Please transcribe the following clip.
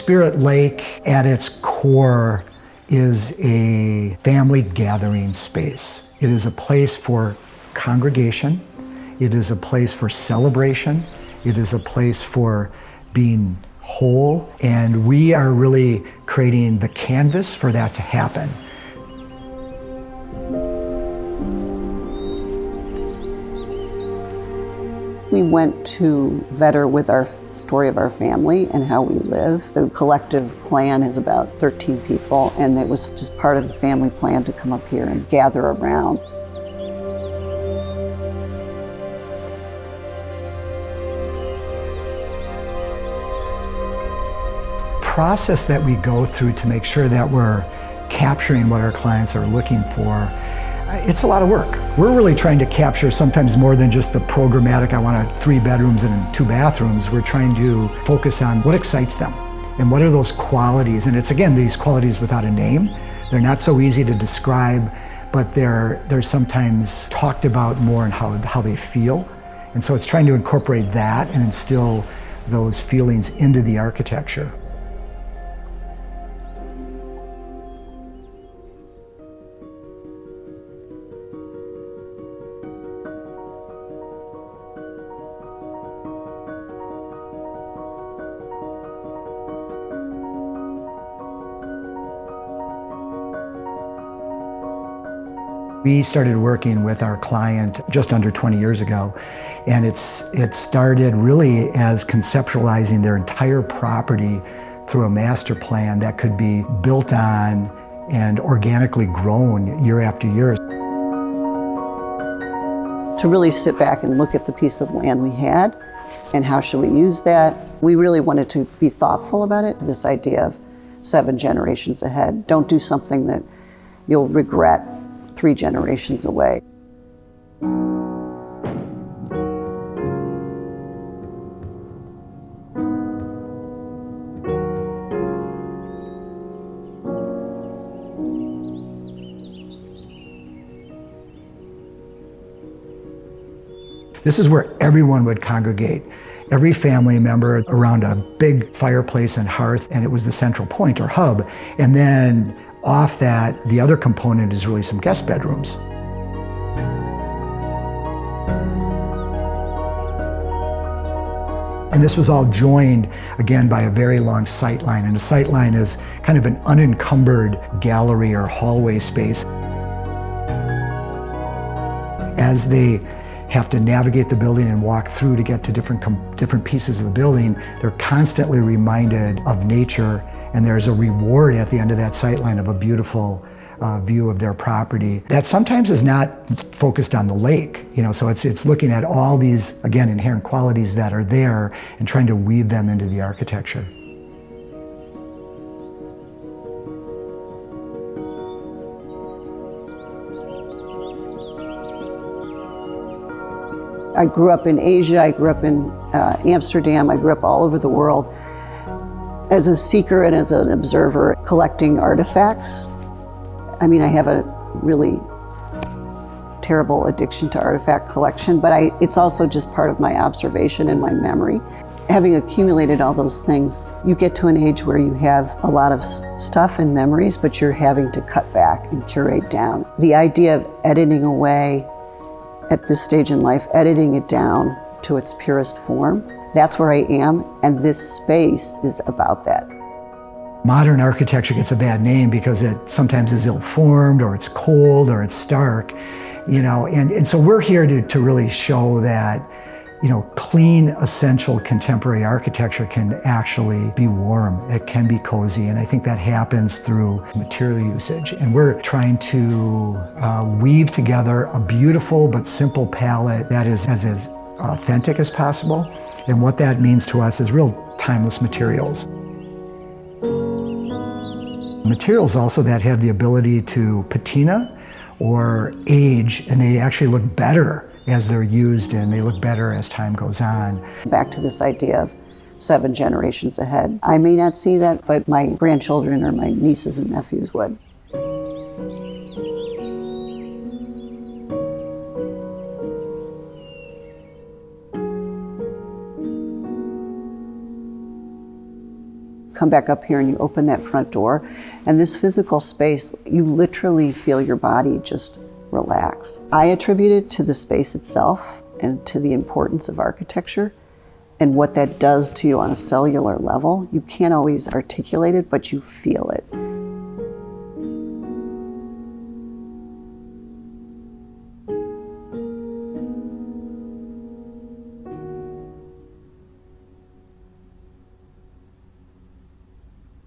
Spirit Lake at its core is a family gathering space. It is a place for congregation. It is a place for celebration. It is a place for being whole. And we are really creating the canvas for that to happen. We went to Vetter with our story of our family and how we live. The collective clan is about 13 people, and it was just part of the family plan to come up here and gather around. Process that we go through to make sure that we're capturing what our clients are looking for, it's a lot of work. We're really trying to capture sometimes more than just the programmatic, I want 3 bedrooms and 2 bathrooms. We're trying to focus on what excites them and what are those qualities. And it's, again, these qualities without a name. They're not so easy to describe, but they're sometimes talked about more in how they feel. And so it's trying to incorporate that and instill those feelings into the architecture. We started working with our client just under 20 years ago, and it started really as conceptualizing their entire property through a master plan that could be built on and organically grown year after year. To really sit back and look at the piece of land we had and how should we use that. We really wanted to be thoughtful about it, this idea of 7 generations ahead. Don't do something that you'll regret 3 generations away. This is where everyone would congregate. Every family member around a big fireplace and hearth, and it was the central point or hub. And then off that, the other component is really some guest bedrooms. And this was all joined, again, by a very long sightline. And a sightline is kind of an unencumbered gallery or hallway space. As they have to navigate the building and walk through to get to different pieces of the building, they're constantly reminded of nature, and there's a reward at the end of that sightline of a beautiful view of their property that sometimes is not focused on the lake. So it's looking at all these, again, inherent qualities that are there and trying to weave them into the architecture. I grew up in Asia, I grew up in Amsterdam, I grew up all over the world as a seeker and as an observer, collecting artifacts. I mean, I have a really terrible addiction to artifact collection, but it's also just part of my observation and my memory. Having accumulated all those things, you get to an age where you have a lot of stuff and memories, but you're having to cut back and curate down. The idea of editing away at this stage in life, editing it down to its purest form, that's where I am, and this space is about that. Modern architecture gets a bad name because it sometimes is ill-formed, or it's cold, or it's stark, and so we're here to really show that, clean, essential contemporary architecture can actually be warm, it can be cozy, and I think that happens through material usage. And we're trying to weave together a beautiful but simple palette that is as authentic as possible, and what that means to us is real timeless materials. Materials also that have the ability to patina or age, and they actually look better as they're used, and they look better as time goes on. Back to this idea of 7 generations ahead. I may not see that, but my grandchildren or my nieces and nephews would. come back up here and you open that front door, and this physical space, you literally feel your body just relax. I attribute it to the space itself and to the importance of architecture and what that does to you on a cellular level. You can't always articulate it, but you feel it.